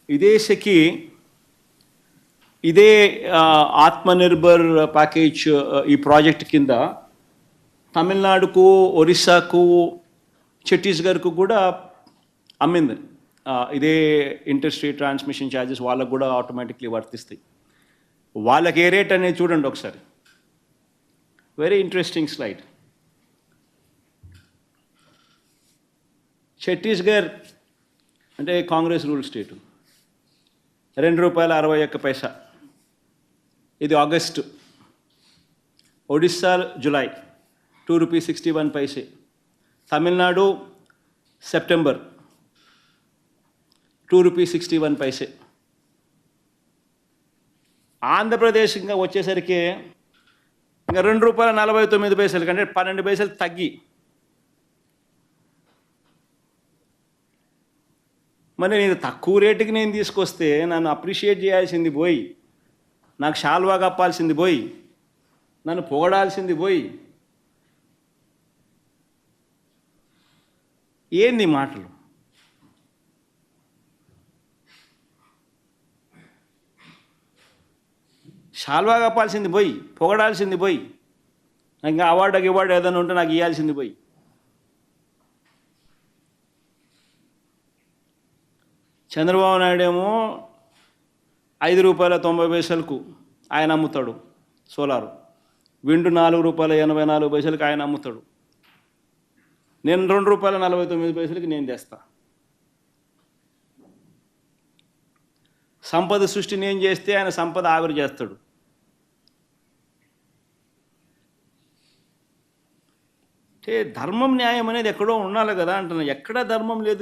ఇదే సెకి ఇదే ఆత్మనిర్భర్ ప్యాకేజ్ ఈ ప్రాజెక్ట్ కింద తమిళనాడుకు, ఒరిస్సాకు, ఛత్తీస్గఢ్కు కూడా అమ్మింది. ఇదే ఇంటర్ స్టేట్ ట్రాన్స్మిషన్ ఛార్జెస్ వాళ్ళకు కూడా ఆటోమేటిక్లీ వర్తిస్తాయి. వాళ్ళకి ఏ రేట్ అనేది చూడండి ఒకసారి. Very interesting slide. ఛత్తీస్గఢ్ అంటే కాంగ్రెస్ రూల్ స్టేటు, ₹2.61. ఇది August. Odisha July ₹2.61. Tamil Nadu September ₹2.61. Andhra Pradesh ఇంకా వచ్చేసరికి ఇంకా ₹2.49 కంటే 12 పైసలు తగ్గి. మరి నేను తక్కువ రేటుకి నేను తీసుకొస్తే నన్ను అప్రిషియేట్ చేయాల్సింది పోయి, నాకు షాల్వా కప్పాల్సింది పోయి, నన్ను పొగడాల్సింది పోయి, ఏంది మాటలు? షాల్వా కప్పాల్సింది పోయి, పొగడాల్సింది పోయి, ఇంకా అవార్డు ఏదైనా ఉంటే నాకు ఇవ్వాల్సింది పోయి. చంద్రబాబు నాయుడు ఏమో ₹5.90 ఆయన అమ్ముతాడు సోలారు. విండు ₹4.84 ఆయన అమ్ముతాడు. నేను ₹2.49 నేను తెస్తా. సంపద సృష్టి నేను చేస్తే ఆయన సంపద ఆవిరి చేస్తాడు. అంటే ధర్మం న్యాయం అనేది ఎక్కడో ఉండాలి కదా అంటున్నా. ఎక్కడ ధర్మం లేదు.